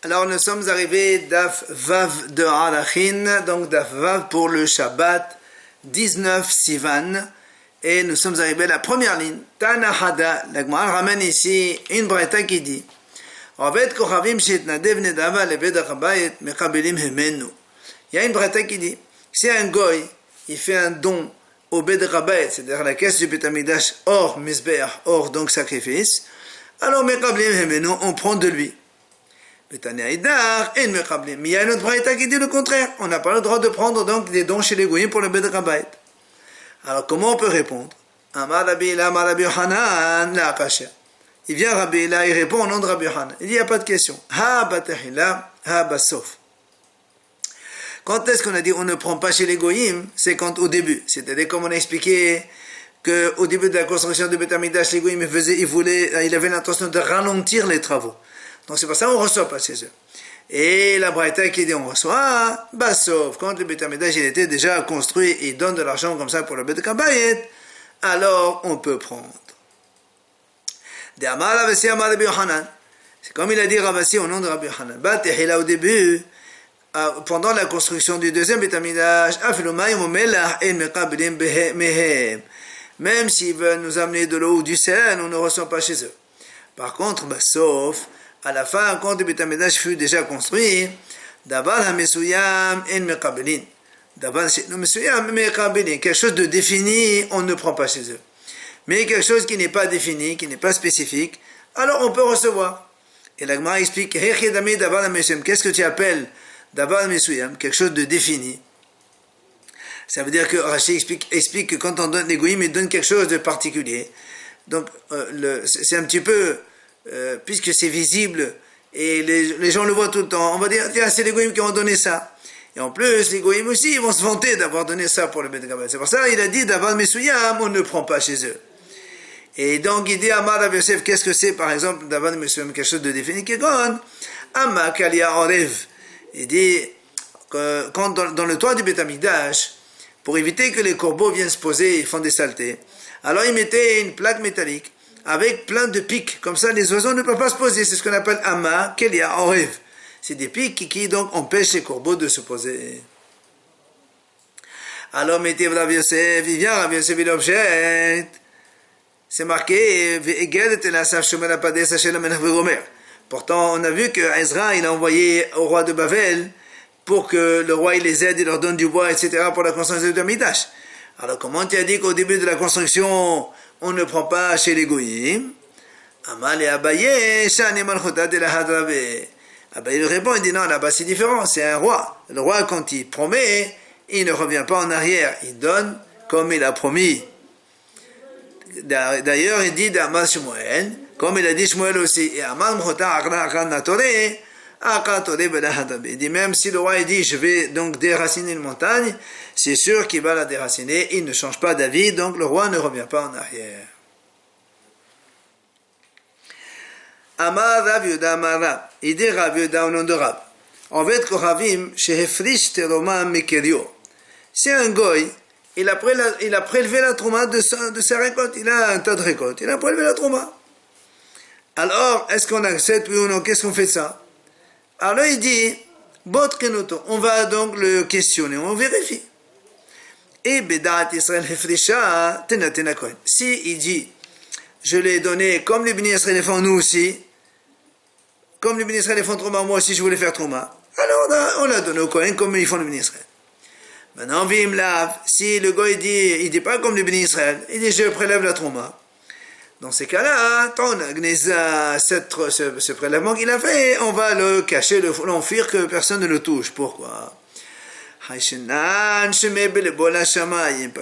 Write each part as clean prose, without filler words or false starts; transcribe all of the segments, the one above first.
Alors nous sommes arrivés Daf Vav de Arachin, donc Daf Vav pour le Shabbat 19 Sivan, et nous sommes arrivés à la première ligne. Tana Hada, la Gemara ramène ici une braïta qui dit Ovet Kochavim Shetnadev Nedava Leved Achabayet Mekabelim Hemenu. Il y a une braïta qui dit si un goy il fait un don au Bed Achabayet, c'est-à-dire la caisse du Bet Amidash, hors Mizbeach, hors donc sacrifice, alors Mekabelim Hemenu, on prend de lui. Mais il y a une autre braïta qui dit le contraire. On n'a pas le droit de prendre donc des dons chez les goyim pour le Bed Achabayet. Alors comment on peut répondre? Amar Rabbi Ila, Amar Rabbi Yochanan, la Akasha. Il vient Rabbi Ila, il répond au nom de Rabbi Yochanan. Il dit, il n'y a pas de question. Ha batahila, ha basof. Quand est-ce qu'on a dit on ne prend pas chez les goyim? C'est quand au début. C'est-à-dire comme on a expliqué qu'au début de la construction du Bet Amidash, les goyim il avait l'intention de ralentir les travaux. Donc c'est pour ça qu'on ne reçoit pas chez eux. Et la braïta qui dit on reçoit, bah sauf quand le Bet Amidash il était déjà construit et il donne de l'argent comme ça pour le Bet Achabayet, alors on peut prendre. C'est comme il a dit Rabassi au nom de Rabbi Yochanan. Batehila au début, pendant la construction du deuxième Bet Amidash, même s'ils veulent nous amener de l'eau ou du sel, on ne reçoit pas chez eux. Par contre, bah sauf à la fin, quand le Bet Amidash fut déjà construit, Davar ha-mesuyam en mekabelin. Davar ha-mesuyam mekabelin. Quelque chose de défini, on ne prend pas chez eux. Mais quelque chose qui n'est pas défini, qui n'est pas spécifique, alors on peut recevoir. Et la Gemara explique, qu'est-ce que tu appelles Davar ha-mesuyam? Quelque chose de défini. Ça veut dire que Rashi explique que quand on donne les goyim, il donne quelque chose de particulier. Donc, c'est un petit peu... puisque c'est visible et les gens le voient tout le temps, on va dire tiens c'est les goyim qui ont donné ça, et en plus les goyim aussi ils vont se vanter d'avoir donné ça pour le Bet Achabayet. C'est pour ça il a dit d'avoir mesuyam on ne prend pas chez eux. Et donc il dit Amar Rav Yosef, qu'est-ce que c'est par exemple d'avoir mesuyam, quelque chose de défini qui est Amma Kalia Orev. Il dit que quand dans le toit du Bet Amidash, pour éviter que les corbeaux viennent se poser et font des saletés, alors il mettait une plaque métallique avec plein de pics, comme ça les oiseaux ne peuvent pas se poser. C'est ce qu'on appelle Amma Kelia Orev. C'est des pics qui donc empêchent les corbeaux de se poser. Alors mettez Rav Yosef, il vient Rav Yosef, il objecte. C'est marqué pourtant on a vu que Ezra il a envoyé au roi de Babel pour que le roi il les aide, il leur donne du bois, etc. pour la construction du Bet Amidash. Alors comment tu as dit qu'au début de la construction on ne prend pas chez les goyim? Amal et Abaye, Shani Malchota de la Hadrave. Abaye répond, il dit non, là-bas c'est différent, c'est un roi. Le roi, quand il promet, il ne revient pas en arrière, il donne comme il a promis. D'ailleurs, il dit d'Amal Shmuel, comme il a dit Shmuel aussi, et Amal Malchota Akran Natore, il dit même si le roi il dit je vais donc déraciner une montagne, c'est sûr qu'il va la déraciner, il ne change pas d'avis, donc le roi ne revient pas en arrière. Amar Rav Yehuda Amar Rav, il dit Rav Yehuda au nom de Rav. En fait, Kochavim shehefrish teroma mekerio. C'est un goy, il a prélevé la trouma de sa récolte, il a un tas de récoltes, il a prélevé la trouma. Alors, est-ce qu'on accepte oui ou non? Qu'est-ce qu'on fait de ça? Alors il dit, on va donc le questionner, on vérifie. Et Bedat Israël Hefrisha, Tena Kohen. Si il dit, je l'ai donné comme les bénis Israël font nous aussi, comme les bénis Israël font Trouma, moi aussi je voulais faire Trouma, alors on l'a donné au Kohen comme ils font les bénis Israël. Maintenant, Vim Lav, si le gars il dit pas comme les bénis Israël, il dit je prélève la Trouma. Dans ces cas-là, ce prélèvement qu'il a fait, on va le cacher, l'enfuir, que personne ne le touche. Pourquoi? Parce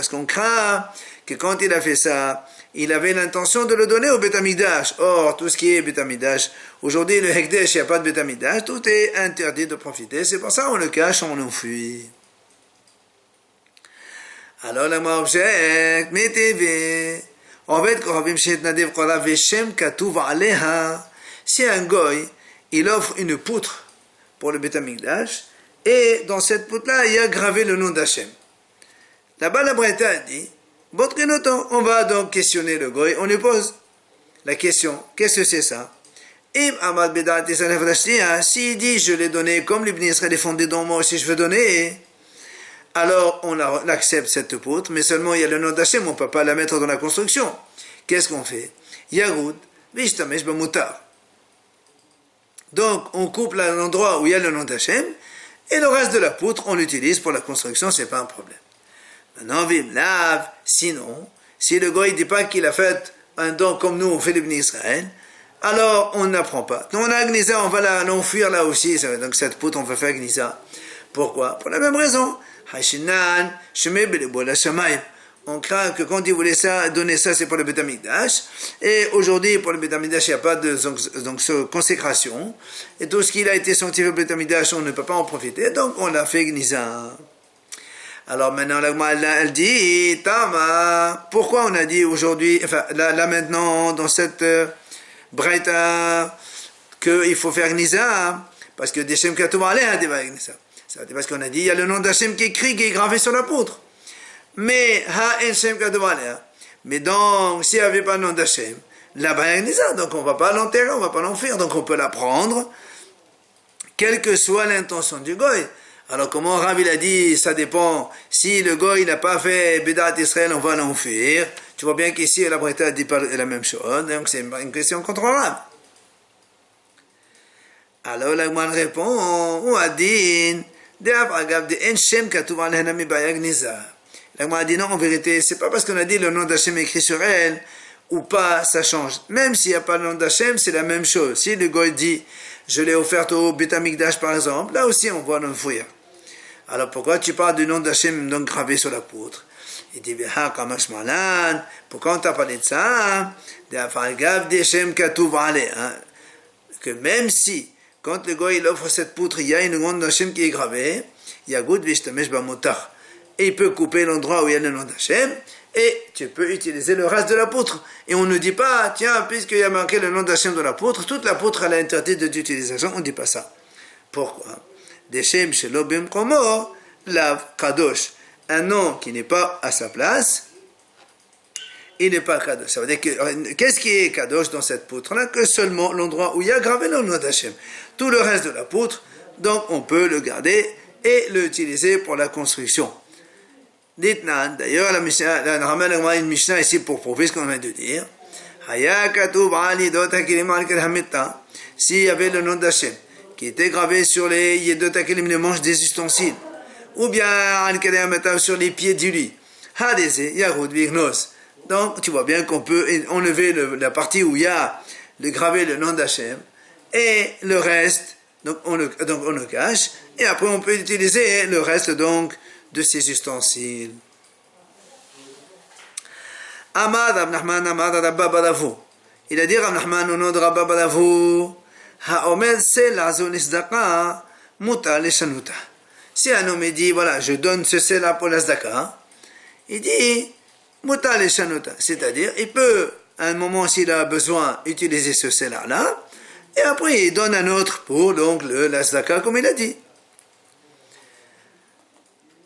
qu'on craint que quand il a fait ça, il avait l'intention de le donner au Bet Amidash. Or, tout ce qui est Bet Amidash, aujourd'hui, le Hekdesh, il n'y a pas de Bet Amidash, tout est interdit de profiter. C'est pour ça qu'on le cache, on l'enfuit. Alors, la mort objecte, mettez en fait, si un goy, il offre une poutre pour le Bet Amidash, et dans cette poutre-là, il y a gravé le nom d'Hachem. Là-bas, la braïta dit, on va donc questionner le goy, on lui pose la question, qu'est-ce que c'est ça? S'il dit je l'ai donné comme l'Ibn Israël est fondé dans moi aussi je veux donner, alors on accepte cette poutre, mais seulement il y a le nom d'Hachem, on ne peut pas la mettre dans la construction. Qu'est-ce qu'on fait? Yagoud, Vishtamesh Bamutar. Donc on coupe l'endroit où il y a le nom d'Hachem, et le reste de la poutre on l'utilise pour la construction, c'est pas un problème. Maintenant, Vim Lav, sinon, si le goy ne dit pas qu'il a fait un don comme nous on fait l'Ibn Israël, alors on n'apprend pas. Donc on a Gnisa, on va l'enfuir là aussi, donc cette poutre on va faire Gnisa. Pourquoi? Pour la même raison. On craint que quand il voulait donner ça, c'est pour le Beth Amikdash. Et aujourd'hui, pour le Beth Amikdash, il n'y a pas de consécration. Et tout ce qui a été sanctifié au Beth Amikdash, on ne peut pas en profiter. Donc, on l'a fait Gnisa. Alors maintenant, elle dit, Tama, pourquoi on a dit aujourd'hui, enfin, là maintenant, dans cette Braïta, qu'il faut faire Gnisa? Parce que Deshem Katou Aleh a dit Gnisa. C'est parce qu'on a dit, il y a le nom d'Hachem qui est écrit, qui est gravé sur la poutre. Mais, mais donc, s'il n'y avait pas le nom d'Hachem, là-bas, il y a Gnisa, donc on ne va pas l'enterrer, on ne va pas l'enfuir, donc on peut la prendre, quelle que soit l'intention du goy. Alors, comment Rav il a dit, ça dépend, si le goy n'a pas fait Bédat Israël, on va l'enfuir. Tu vois bien qu'ici, la Breta dit pas la même chose, donc c'est une question contrôlable. Alors, la Gman répond, ou Adin, la Gemara dit non, en vérité, c'est pas parce qu'on a dit le nom d'Hachem écrit sur elle, ou pas, ça change. Même s'il n'y a pas le nom d'Hachem, c'est la même chose. Si le goy dit, je l'ai offerte au Beth Amikdash par exemple, là aussi on va l'enfouir. Alors pourquoi tu parles du nom d'Hachem donc gravé sur la poutre? Il dit, pourquoi on t'a parlé de ça? Que même si, quand le goy il offre cette poutre, il y a une nom d'Hachem qui est gravée, Yagoud Vishtamesh Bamutar. Et il peut couper l'endroit où il y a le nom d'Hachem, et tu peux utiliser le reste de la poutre. Et on ne dit pas, tiens, puisqu'il y a marqué le nom d'Hachem dans la poutre, toute la poutre elle est interdite d'utilisation, on ne dit pas ça. Pourquoi? Deshem Shelo Bimkomo, Lav Kadosh. Un nom qui n'est pas à sa place, il n'est pas Kadosh. Ça veut dire que, qu'est-ce qui est Kadosh dans cette poutre-là? Que seulement l'endroit où il y a gravé le nom d'Hachem. Tout le reste de la poutre, donc on peut le garder et l'utiliser pour la construction. Dites-nan, d'ailleurs, la ramène une Mishnah ici pour prouver ce qu'on vient de dire. S'il y avait le nom d'Hachem qui était gravé sur les Yedot HaKelim, les manches des ustensiles, ou bien sur les pieds du lit, donc tu vois bien qu'on peut enlever la partie où il y a gravé le nom d'Hachem, et le reste, donc on le cache, et après on peut utiliser le reste donc de ces ustensiles. Amad Rav Nachman Amad Rabba Badavu. Il a dit Rav Nachman au nom de Rabba Badavu, Ha'omed sel azon isdaka muta leshanuta. Si un homme dit voilà, je donne ce sel-là pour la zdaka, il dit muta leshanuta, c'est-à-dire il peut à un moment s'il a besoin utiliser ce sel-là, et après il donne un autre pour donc la zdaka comme il a dit.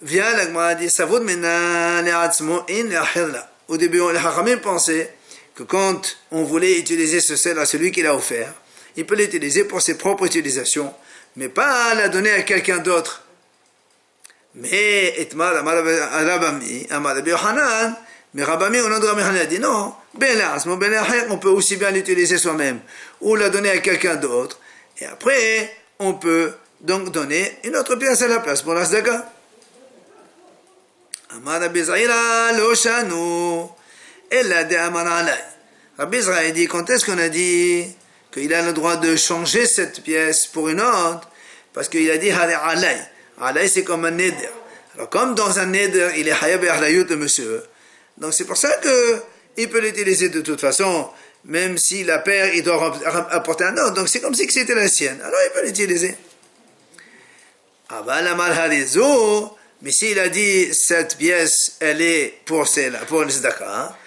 Vient la Gemara dit Savud mena le'atzmo in le'achirla. Au début, les Hachamim pensaient que quand on voulait utiliser ce sel à celui qui l'a offert, il peut l'utiliser pour ses propres utilisations, mais pas la donner à quelqu'un d'autre. Mais Etmar Rabami, Amar Yohanan, mais Rabami au nom de Rabbi Yohanan a dit non, on peut aussi bien l'utiliser soi-même ou la donner à quelqu'un d'autre. Et après, on peut donc donner une autre pièce à la place pour la Zdaka. Amar Rabbi Zahira lo shanu ella de amar alay. Rabbi Zahira dit quand est-ce qu'on a dit qu'il a le droit de changer cette pièce pour une autre? Parce qu'il a dit alay. Alay c'est comme un neder. Alors comme dans un neder il est hayab et ahlayut de monsieur, donc c'est pour ça que il peut l'utiliser de toute façon, même si la paire il doit apporter un autre. Donc c'est comme si c'était la sienne. Alors il peut l'utiliser. Aval amar harizo. Mais s'il a dit cette pièce, elle est pour le Zdaka,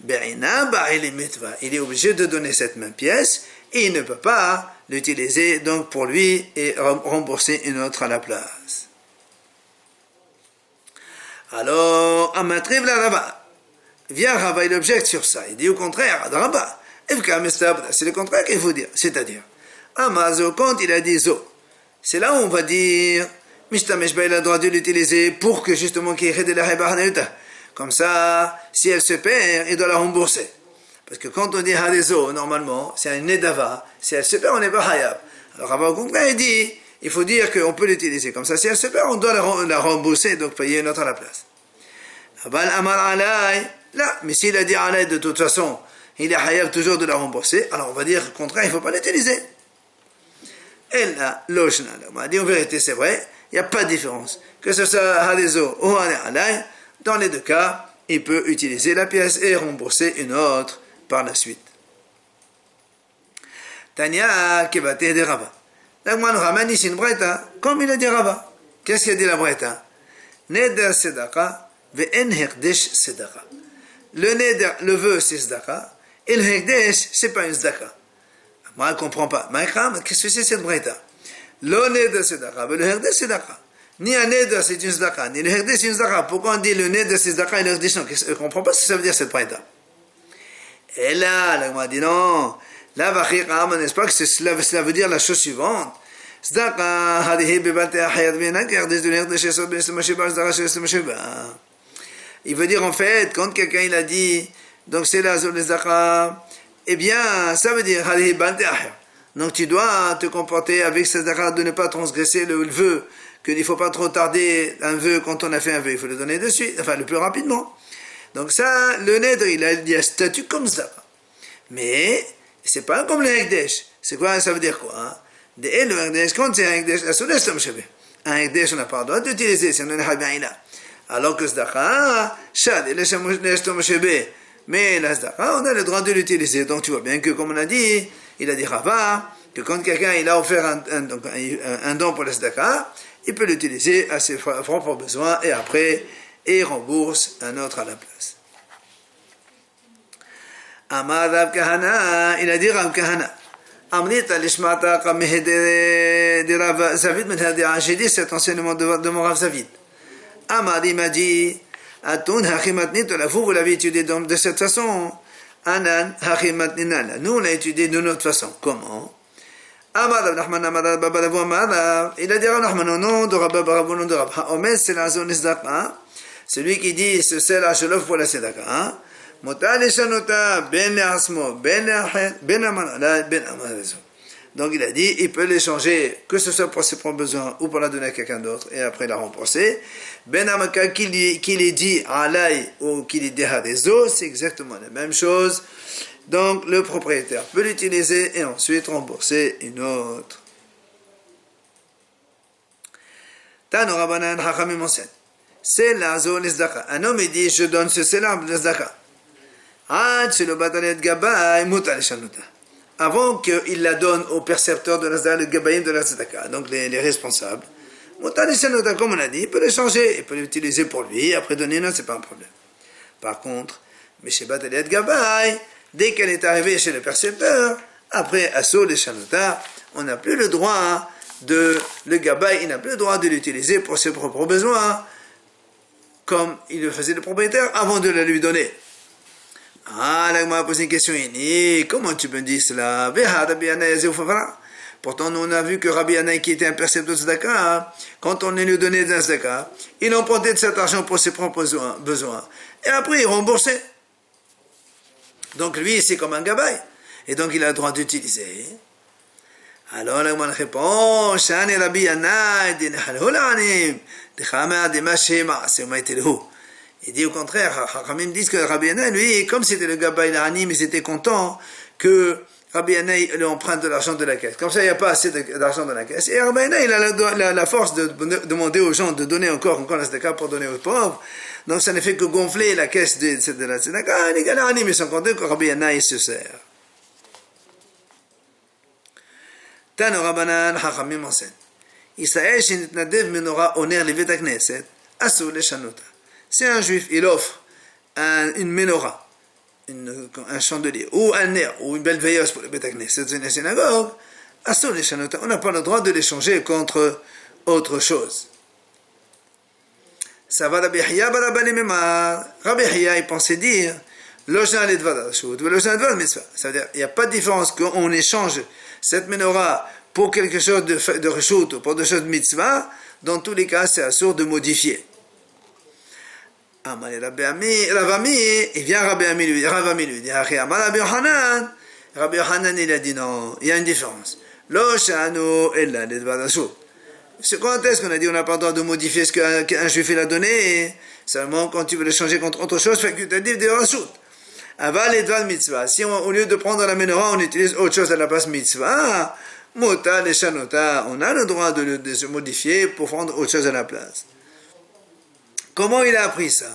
il est obligé de donner cette même pièce et il ne peut pas l'utiliser donc pour lui et rembourser une autre à la place. Alors, Amatriv la Rava. Vient Rava, il objecte sur ça. Il dit au contraire, Rava, C'est le contraire qu'il faut dire. C'est-à-dire, Amazo, quand il a dit zo, c'est là où on va dire, Mishtamesh il a le droit de l'utiliser pour que justement qu'il y ait de la Hebarneuta. Comme ça, si elle se perd, il doit la rembourser. Parce que quand on dit Hadezo, normalement, c'est un Nedava. Si elle se perd, on n'est pas Hayab. Alors, Rabba au contraire, il dit, il faut dire qu'on peut l'utiliser. Comme ça, si elle se perd, on doit la rembourser, donc payer une autre à la place. Abal Amar Alay, là, mais s'il a dit Alay de toute façon, il est Hayab toujours de la rembourser, alors on va dire, au contraire, il ne faut pas l'utiliser. Et là, Loshna, on va dire, en vérité, c'est vrai, il n'y a pas de différence. Que ce soit Hadezo ou Alay, dans les deux cas, il peut utiliser la pièce et rembourser une autre par la suite. Tanya Kebate de Rabba. Donc, moi, on ramène ici une breta, comme il a dit Rabba. Qu'est-ce qu'il a dit la breta? Neder Sedaka, ve'en hekdesh Sedaka. Le neder, le vœu, c'est Sedaka, et le hekdesh, c'est pas une Sedaka. Moi, je ne comprends pas. Qu'est-ce que c'est cette breta? Le neder Sedaka, le hekdesh Sedaka. Ni un neder c'est une Sedaka, ni le hekdesh c'est une Sedaka. Pourquoi on dit le neder c'est Sedaka et le hekdesh non? Je ne comprends pas ce que ça veut dire cette breta. Et là, on m'a dit non. Là, n'est-ce pas que cela veut dire la chose suivante? Il veut dire en fait, quand quelqu'un il a dit, donc c'est la zone des Zaka, eh bien, ça veut dire, donc tu dois te comporter avec ces Zaka de ne pas transgresser le vœu, qu'il ne faut pas trop tarder un vœu quand on a fait un vœu, il faut le donner de suite, enfin le plus rapidement. Donc ça, le Nèdre, il a un statut comme ça. Mais, c'est pas comme le Hekdesh. C'est quoi, ça veut dire quoi hein? Le Hekdesh, quand c'est un Hekdesh, un Hekdesh, on n'a pas le droit d'utiliser, c'est un Habyaïla. Alors que Zdaka, Shad, mais la Zdaka, on a le droit de l'utiliser. Donc tu vois bien que, comme on a dit, il a dit Rava, que quand quelqu'un il a offert un don pour la Zdaka, il peut l'utiliser à ses propres besoins et après, il rembourse un autre à la place. Amar Rav Kahana, il a dit Rav Kahana, Amrita lishmata kameh de Rav Zavid, j'ai dit cet enseignement de mon Rav Zavid. Amar, il m'a dit, Atun hachimatnit, vous l'avez étudié de cette façon. Anan hachimatninala, nous on l'a étudié de notre façon. Comment? Amar Rav Nachman, Amar Rav Baravu, Amar, il a dit Rav Nachman, au nom de Rav Baravu, au nom de Rav Haomed, c'est la zone Zdaka. Celui qui dit ce c'est la chelof pour la Sedaka. Donc il a dit, il peut l'échanger, que ce soit pour ses propres besoins ou pour la donner à quelqu'un d'autre, et après la rembourser. Ben Amaka, qu'il ait dit Alay ou qu'il ait dit Hadezo, c'est exactement la même chose. Donc le propriétaire peut l'utiliser et ensuite rembourser une autre. Tano Rabbanan Hachamim enseigne. C'est la zone Zdaka. Un homme il dit, je donne ce célèbre de Zdaka. Avant qu'il la donne au percepteur de la Zdaka, le Gabaïm de la Zdaka, donc les responsables. Comme on a dit, il peut l'échanger, il peut l'utiliser pour lui, après donner une autre, c'est pas un problème. Par contre, dès qu'elle est arrivée chez le percepteur, après Asso les Shanota, on n'a plus le droit le Gabaï, il n'a plus le droit de l'utiliser pour ses propres besoins, comme il le faisait le propriétaire avant de la lui donner. Ah, là, il m'a posé une question unique. Comment tu me dis cela? Pourtant, nous on a vu que Rabbi Yannai, qui était un percepteur de Zdaka, quand on lui donnait de Zdaka, il empruntait de cet argent pour ses propres besoins. Et après, il remboursait. Donc lui, c'est comme un gabaï. Et donc, il a le droit d'utiliser. Alors, là, il répond, Shani Rabbi Yannai, il dit au contraire, Chachamim disent que Rabbi Yannai, lui, comme c'était le Gabaï l'Anim, ils étaient contents que Rabbi Yannai lui emprunte de l'argent de la caisse. Comme ça, il n'y a pas assez d'argent dans la caisse. Et Rabbi Yannai, il a la force de demander aux gens de donner encore la Sedaka pour donner aux pauvres. Donc ça ne fait que gonfler la caisse de la Sedaka. Les gars l'Anim, ils sont contents que Rabbi Yannai se sert. Tano Rabbanan, Chachamim enseigne. Israël, Shinitnadev Menora, Oner, Levet Knesset, Asur le Shanota. Si un juif, il offre une menorah, un chandelier, ou un ner, ou une belle veilleuse pour le Beth Knesset, c'est une synagogue, Asur le Shanota, on n'a pas le droit de l'échanger contre autre chose. Ça va Rabbi Hiya, Rabbi Hiya, il pensait dire, Loshna ledvad rashut, loshna ledvad mitzvah. Ça veut dire, il n'y a pas de différence qu'on échange cette menorah pour quelque chose de rashut ou pour des choses de mitzvah. Dans tous les cas, c'est assourd de modifier. Amale Ravami, il vient Ravami lui dit, Rabbi Yochanan, il a dit non, il y a une différence. Loshanu ella ledvad rashut. Quand est-ce qu'on a dit on n'a pas le droit de modifier ce qu'un juif il a donné? Seulement quand tu veux le changer contre autre chose, facultatif de rashut. Aval ledvad mitzvah. Si au lieu de prendre la menorah, on utilise autre chose à la place mitzvah, mota leshanota, on a le droit de se modifier pour prendre autre chose à la place. Comment il a appris ça?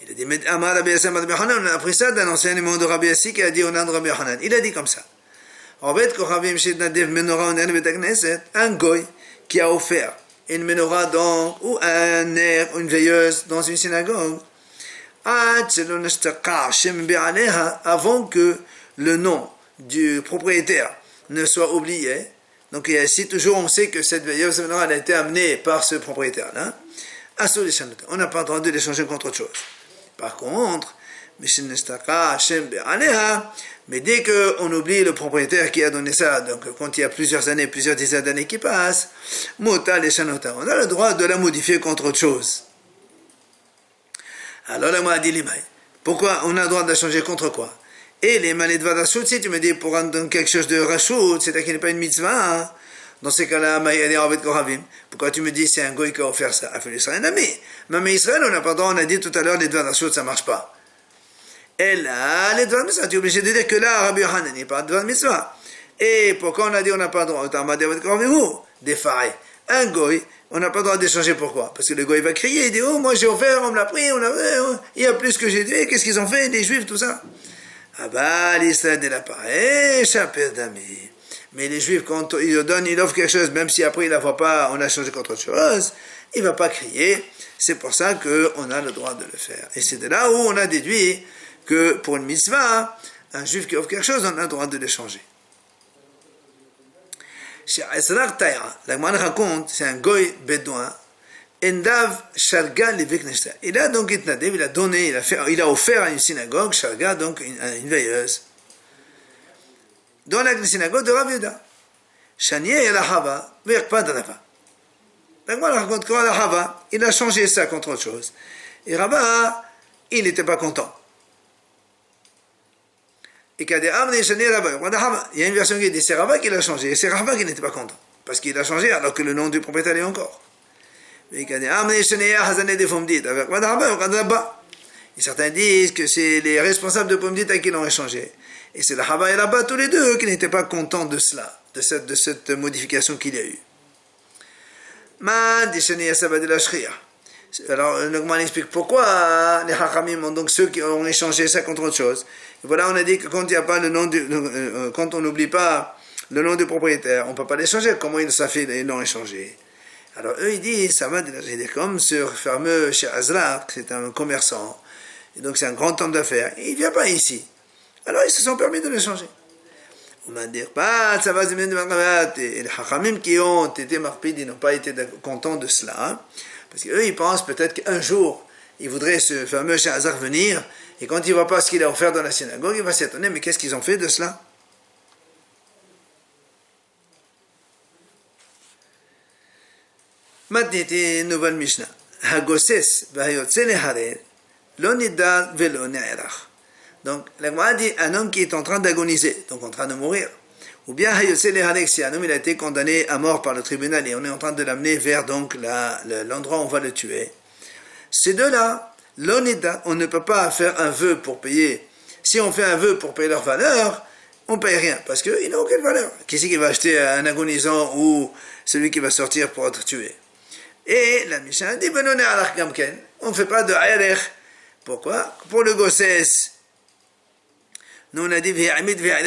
Il a dit, Amar Rabbi Yassi, on a appris ça d'un enseignement de Rabbi Yassi qui a dit on a de Rabbi Yochanan. Il a dit comme ça. Un goy qui a offert une menorah ou un nerf, une veilleuse dans une synagogue, avant que le nom du propriétaire ne soit oublié. Donc ici toujours on sait que cette veilleuse menorah a été amenée par ce propriétaire-là. On n'a pas le droit de l'échanger contre autre chose. Par contre, mais dès qu'on oublie le propriétaire qui a donné ça, donc quand il y a plusieurs années, plusieurs dizaines d'années qui passent, on a le droit de la modifier contre autre chose. Alors là, moi, dit l'imay. Pourquoi on a le droit de la changer contre quoi? Et les malais de Vadashut, si tu me dis pour rendre quelque chose de Rashut, c'est-à-dire qu'il n'est pas une mitzvah, hein? Dans ces cas-là, pourquoi tu me dis c'est un goy qui a offert ça? Il serait un ami. Mais Israël, on n'a pas le droit, on a dit tout à l'heure, les Vadashut, ça ne marche pas. Et là, les Dvad Mitzvah, tu es obligé de dire que là, Rabbi Yochanan n'est pas de Dvad Mitzvah. Et pourquoi on a dit on n'a pas le droit? Des failles. Un goy, on n'a pas le droit d'échanger pourquoi? Parce que le goy va crier, il dit oh, moi j'ai offert, on me l'a pris, il y a plus que j'ai dit, qu'est-ce qu'ils ont fait, les juifs, tout ça? Ah bah, l'Israël de l'appareil, chaper d'amis. Mais les juifs, quand ils donnent, ils offrent quelque chose, même si après ils ne la voient pas, on a changé contre autre chose, il ne va pas crier. C'est pour ça qu'on a le droit de le faire. Et c'est de là où on a déduit que pour une mitzvah, un juif qui offre quelque chose, on a le droit de l'échanger. Chez Ezra Taïra, la Gemara raconte, c'est un goy bédouin, Endav Sharga Levikneshta. Il a donc itnadev, il a offert à une synagogue, Sharga, donc une veilleuse, dans la synagogue de Rav Yehuda. Shanier el Ahava, Ve'ekpad Rava. La Gemara raconte que Ahava, il a changé ça contre autre chose. Et Rava, il n'était pas content. Et il y a une version qui dit c'est Rava qui l'a changé, et c'est Rava qui n'était pas content, parce qu'il a changé alors que le nom du propriétaire est encore. Et certains disent que c'est les responsables de Pomdita qui l'ont échangé. Et c'est la Hava et la Ba, tous les deux, qui n'étaient pas contents de cela, de cette modification qu'il y a eu. Alors, le Gemara explique pourquoi les Hachamim ont donc ceux qui ont échangé ça contre autre chose. Et voilà, on a dit que quand il n'y a pas le nom quand on n'oublie pas le nom du propriétaire, on ne peut pas l'échanger. Comment ils l'ont échangé? Alors eux, ils disent, ça va, comme ce fameux chez Azra, c'est un commerçant, et donc c'est un grand homme d'affaires, il ne vient pas ici. Alors ils se sont permis de l'échanger. On va dire, ça va, et les Hachamim qui ont été marpides, ils n'ont pas été contents de cela. Parce qu'eux, ils pensent peut-être qu'un jour, ils voudraient ce fameux Shahazar venir, et quand il ne voit pas ce qu'il a offert dans la synagogue, il va s'étonner, mais qu'est-ce qu'ils ont fait de cela? Maintenant, nouvelle Mishnah. Hagoses v'hayotze leharer, lo nidar velo ne'erach. Donc, la Gemara dit, un homme qui est en train d'agoniser, donc en train de mourir, ou bien hayotze leharer, si un homme il a été condamné à mort par le tribunal et on est en train de l'amener vers donc l'endroit où on va le tuer. Ces deux-là, l'onida, on ne peut pas faire un vœu pour payer. Si on fait un vœu pour payer leur valeur, on ne paye rien, parce qu'il n'a aucune valeur. Qui c'est qui va acheter un agonisant ou celui qui va sortir pour être tué? Et la Mishnah dit, on ne fait pas de aérech. Pourquoi? Pour le gossès. Nous on a dit,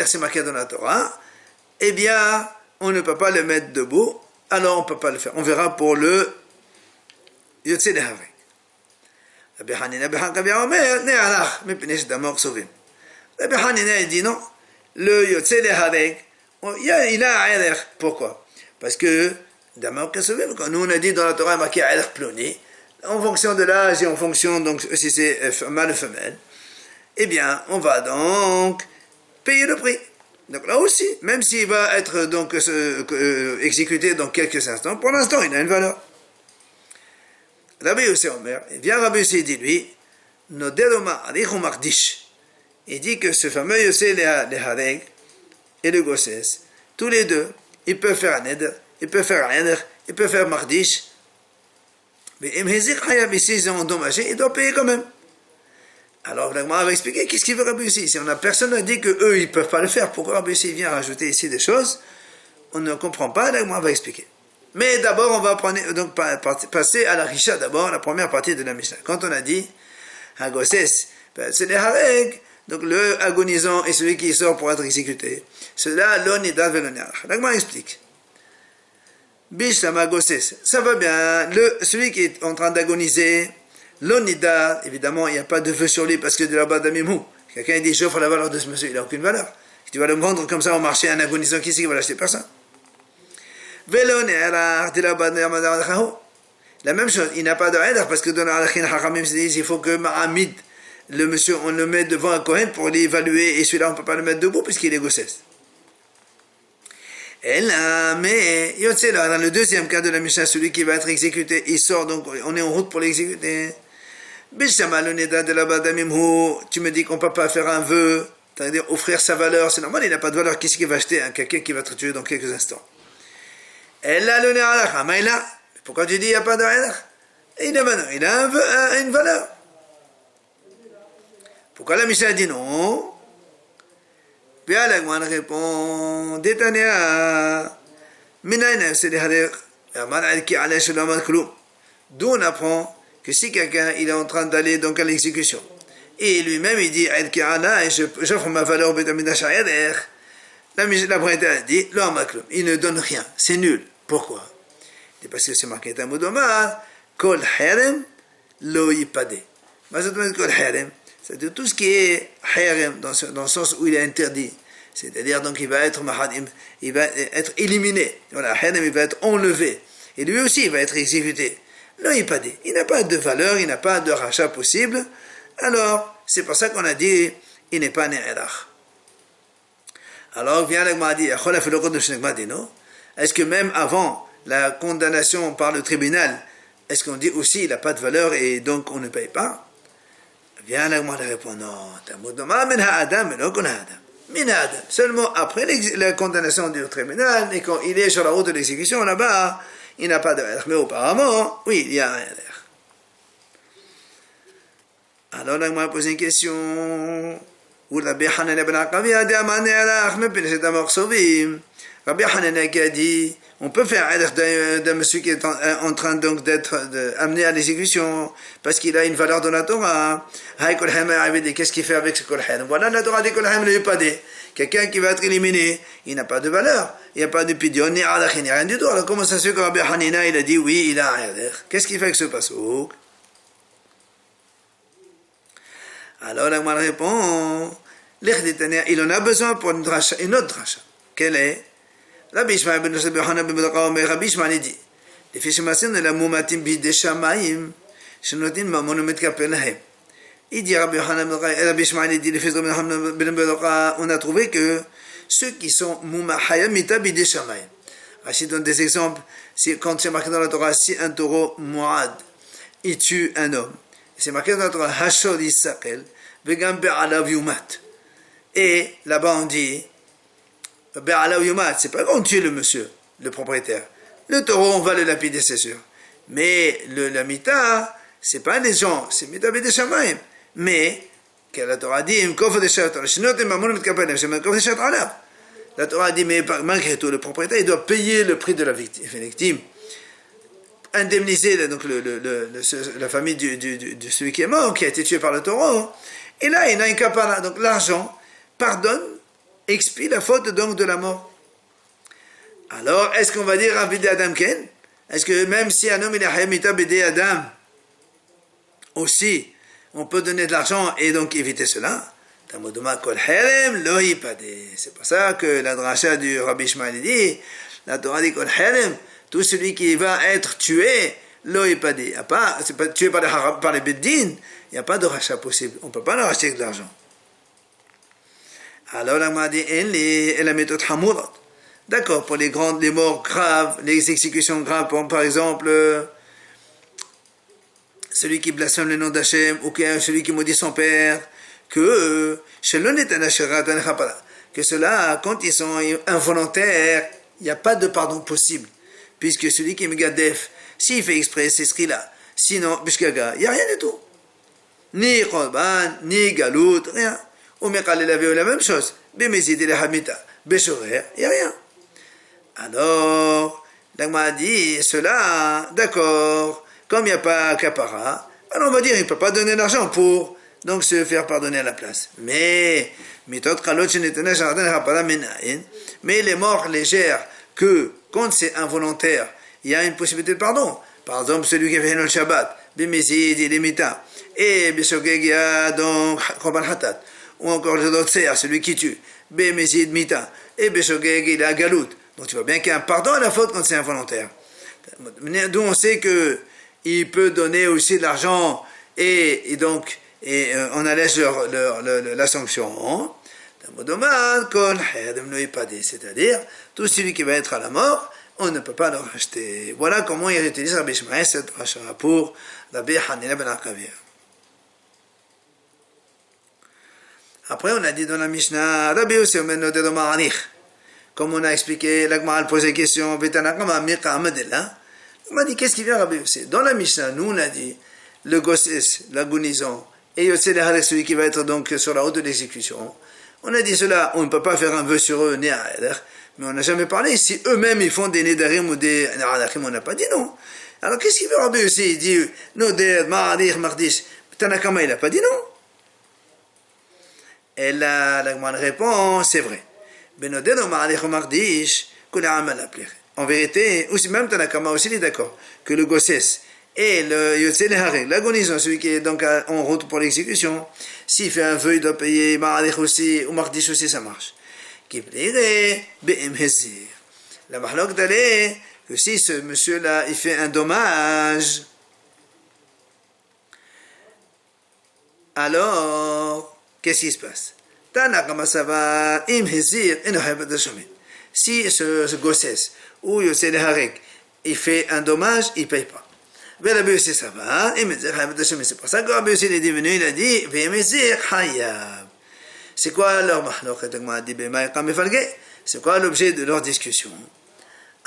c'est marqué dans la Torah. Eh bien, on ne peut pas le mettre debout, alors on ne peut pas le faire. On verra pour le Yotze Leharek. Rabbi Hanina Omer, Ne'alach, Mipnei Damor Sovim. Rabbi Hanina dit non, le Yotze Leharek, il a aérech. Pourquoi? Parce que Damor Sovim, quand nous on a dit dans la Torah, marqué aérech ploni, en fonction de l'âge et en fonction, donc si c'est mâle ou femelle, eh bien, on va donc payer le prix. Donc là aussi, même s'il va être donc exécuté dans quelques instants, pour l'instant, il a une valeur. Rabbi Yossi Omer, et bien Rabbi Yossi dit lui, Noderoma Arichum Mardish. Il dit que ce fameux Yossi les Hareg et le Gosses, tous les deux, ils peuvent faire un Neder, ils peuvent faire un Neder, ils peuvent faire Mardish. Mais Imhezir Hayab ici, ils ont endommagé, il doit payer quand même. Alors, l'Agma va expliquer qu'est-ce qu'il veut Rabbi Yossi. Si personne n'a dit qu'eux, ils ne peuvent pas le faire, pourquoi Rabbi Yossi vient rajouter ici des choses, on ne comprend pas, l'Agma va expliquer. Mais d'abord, on va donc passer à la Risha, d'abord, la première partie de la Mishnah. Quand on a dit, Hagoses, c'est les Hareg, donc le agonisant et celui qui sort pour être exécuté. Cela, l'onida veloniar. L'Agma explique. Bishlama Goses, ça va bien, celui qui est en train d'agoniser, l'onida, évidemment, il n'y a pas de vœu sur lui parce que de la bas d'amimou. Quelqu'un dit, j'offre la valeur de ce monsieur, il n'a aucune valeur. Tu vas le vendre comme ça au marché, un agonisant qui va l'acheter, personne. La même chose, il n'a pas de haïdar parce que dans l'Alachin Haramim se dit il faut que Mahamid, le monsieur, on le met devant un Kohen pour l'évaluer et celui-là on ne peut pas le mettre debout puisqu'il est gossesse. Et là, mais dans le deuxième cas de la Mishnah, celui qui va être exécuté, il sort donc on est en route pour l'exécuter. Tu me dis qu'on ne peut pas faire un vœu, c'est-à-dire offrir sa valeur, c'est normal, il n'a pas de valeur, qu'est-ce qu'il va acheter quelqu'un qui va être tué dans quelques instants. Elle a le néalach, mais là, pourquoi tu dis il n'y a pas de halach? Il a une valeur. Pourquoi la Mishnah dit non? Bien la Gemara répond, Détania, Minaina, c'est des halach, d'où on apprend que si quelqu'un il est en train d'aller donc à l'exécution, et lui-même il dit, j'offre ma valeur au Betamidash Ayader, la Braïta a dit, il ne donne rien, c'est nul. Pourquoi? Parce que c'est marqué un mot d'omar, Kol Harem lo yipade. Kol Harem, c'est-à-dire tout ce qui est Harem, dans le sens où il est interdit. C'est-à-dire, donc, il va être éliminé. Voilà, Harem, il va être enlevé. Et lui aussi, il va être exécuté. Lo yipade. Il n'a pas de valeur, il n'a pas de rachat possible. Alors, c'est pour ça qu'on a dit, il n'est pas né'erach. Alors vient l'Agma dit, non? Est-ce que même avant la condamnation par le tribunal, est-ce qu'on dit aussi il n'a pas de valeur et donc on ne paye pas? Vient l'Agma répond, non, seulement après la condamnation du tribunal et quand il est sur la route de l'exécution là-bas, il n'a pas de valeur. Mais auparavant, oui, il y a un valeur. Alors l'Agma a posé une question. Rabbi Hanan ibn Aqavi a dit Rabbi Hanan qui a dit on peut faire d'un monsieur qui est en train donc d'être amené à l'exécution parce qu'il a une valeur dans la Torah. Qu'est-ce qu'il fait avec ce kolhem? Voilà la Torah dit kolhem ne pas dit. Quelqu'un qui va être éliminé, il n'a pas de valeur, il n'y a pas de pidion, ni alachin, ni rien du tout. Alors comment ça se fait que Rabbi Hanina il a dit oui, il a un ayadech? Qu'est-ce qu'il fait avec ce passouk? Alors la Gemara répond, il en a besoin pour une autre dracha. Quelle est? Rabbi Ishmael ben Yochanan ben Bedaka Omer, Rabbi Ishmael dit, לפי שמעשינו למומתים בידי שמיים, שנותנים ממון ומתקפל להם. Il dit Rabbi Ishmael, il dit, les fils de Rabbi ben Bedaka, on a trouvé que ceux qui sont hayamita bidei shamayim. Rachid donne des exemples, quand c'est marqué dans la Torah, si un taureau muad, il tue un homme. C'est marqué dans la Torah, Hashod Yisrael, Vegam Be'alav Yumat. Et là-bas on dit, Be'alav Yumat, c'est pas qu'on tue le monsieur, le propriétaire. Le taureau, on va le lapider, c'est sûr. Mais la mita, c'est pas les gens, c'est mita b'dei shamayim. Mais, que la Torah dit, la Torah dit, mais malgré tout, le propriétaire, il doit payer le prix de la victime. Indemniser donc la famille de celui qui est mort, qui a été tué par le taureau. Et là, il a un kapara. Donc l'argent pardonne, expie la faute donc de la mort. Alors, est-ce qu'on va dire Bidei Adam Ken? Est-ce que même si un homme il est hayamita bidei Adam, aussi, on peut donner de l'argent et donc éviter cela? C'est pour ça que la dracha du Rabbi Ishmael dit, la Torah dit Kol Herem, tout celui qui va être tué, c'est pas tué par les Beddin, il n'y a pas de rachat possible. On ne peut pas leur acheter de l'argent. Alors la m'a dit, et la méthode Hamourat. D'accord, pour les morts graves, les exécutions graves, par exemple, celui qui blasphème le nom d'Hachem, ou celui qui maudit son père, que cela, quand ils sont involontaires, il n'y a pas de pardon possible. Puisque celui qui est Megadef, s'il fait exprès, c'est ce qu'il a. Sinon, Bishkaga, il n'y a rien du tout. Ni Korban, ni Galout, rien. Ou Mekhalel avait la même chose. Bemezid et Hamita, Beshorer, il n'y a rien. Alors, l'Agma a dit, cela, d'accord, comme il n'y a pas Kapara, alors on va dire, il ne peut pas donner l'argent pour donc se faire pardonner à la place. Mais les morts légères, que quand c'est involontaire, il y a une possibilité de pardon. Par exemple, celui qui fait le Shabbat, Bimizid, il est mita, et Bishogegia, donc Korban Hatat, ou encore le Dotser, celui qui tue, Bimizid, mita, et Bishogeg, il a Galout. Donc tu vois bien qu'il y a un pardon à la faute quand c'est involontaire. D'où on sait que il peut donner aussi de l'argent et donc on allège la sanction. C'est-à-dire, tout celui qui va être à la mort, on ne peut pas le racheter. Voilà comment il utilise Rabbi Ishmael cette rachat pour Rabbi Hanina ben Akavir. Après, on a dit dans la Mishnah, Rabbi Yossi Omer Noded Ma'anich. Comme on a expliqué, l'Agma pose la question, on m'a dit, qu'est-ce qui vient Rabbi Yossi? Dans la Mishnah, nous on a dit, le Gosses, l'agonisant, et Yossi Leharek, celui qui va être donc sur la route de l'exécution. On a dit cela, on ne peut pas faire un vœu sur eux, ni à mais on n'a jamais parlé. Si eux-mêmes ils font des Nedarim ou des Na'adarim, on n'a pas dit non. Alors qu'est-ce qu'il veut Rabbi Yossi? Il dit, Noded, Ma'adir, Mardish, Tanakama, il n'a pas dit non. Et là, l'Agma répond, c'est vrai. En vérité, aussi même Tanakama aussi il est d'accord que le Gosses et le Yotze Leharek, l'agonisant, celui qui est donc en route pour l'exécution, s'il fait un vœu, il doit payer Ma'alich aussi, ou Mardish aussi, ça marche. Qui plairait Be'em Hezir. La mahlok d'aller que si ce monsieur-là, il fait un dommage, alors, qu'est-ce qui se passe? Si ce Gosses ou Yotze Leharek il fait un dommage, il ne paye pas. C'est pour ça que Rabbi Yossi est devenu, il a dit c'est quoi leur c'est quoi l'objet de leur discussion?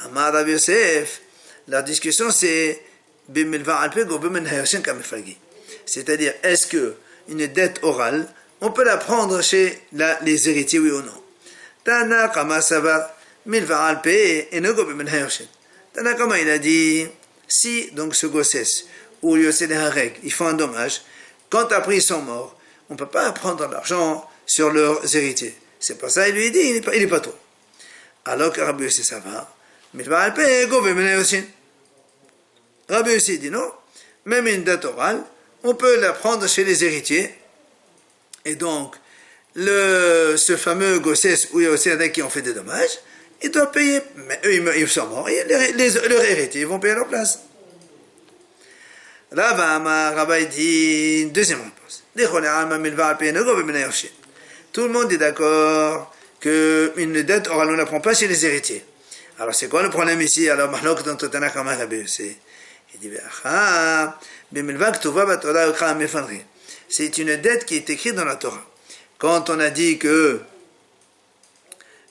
Amar Rabbi Yosef, leur discussion c'est c'est-à-dire est-ce que une dette orale on peut la prendre chez les héritiers, oui ou non? Tanakama Savar, Milva Alpe, et Nogo Ben Hayoshin. Tanakama, il a dit, si donc ce Gosses ou Yosse Leharek, ils font un dommage, quand après ils sont morts, on ne peut pas prendre l'argent sur leurs héritiers. C'est pour ça qu'il lui dit, il n'est pas trop. Alors que Rabbi Yossi, ça va. Milva Alpe, Go Ben Hayoshin. Rabbi Yossi dit non, même une dette orale, on peut la prendre chez les héritiers. Et donc, ce fameux Gosses ou Yossi qui ont fait des dommages, ils doivent payer, mais eux ils sont morts, et leurs héritiers ils vont payer leur place. Rabbi dit, deuxième réponse. Tout le monde est d'accord qu'une dette orale on ne la prend pas chez les héritiers. Alors c'est quoi le problème ici? Alors, Mahlok dans Tanakama Rabbi Yossi. Il dit, c'est une dette qui est écrite dans la Torah. Quand on a dit que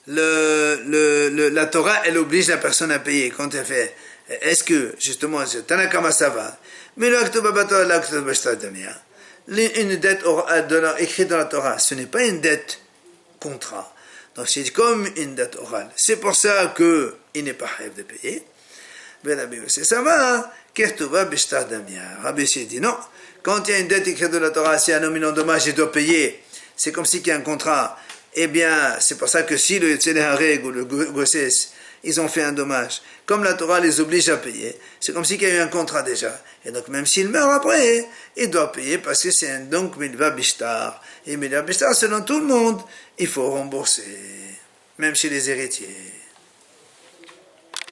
la Torah, elle oblige la personne à payer, quand elle fait, est-ce que, justement, Tanakama ça va, mais une dette écrite dans la Torah, ce n'est pas une dette contrat. Donc c'est comme une dette orale. C'est pour ça qu'il n'est pas rêve de payer. C'est ça va, Rabbi Yossi dit non. Quand il y a une dette écrite de la Torah, si un homme est en dommage, il doit payer. C'est comme si qu'il y a un contrat. Eh bien, c'est pour ça que si le Yotze Leharek ou le Gosses, ils ont fait un dommage, comme la Torah les oblige à payer, c'est comme si qu'il y a eu un contrat déjà. Et donc, même s'il meurt après, il doit payer parce que c'est donc Milva Bishtar. Et Milva Bishtar, selon tout le monde, il faut rembourser, même chez les héritiers.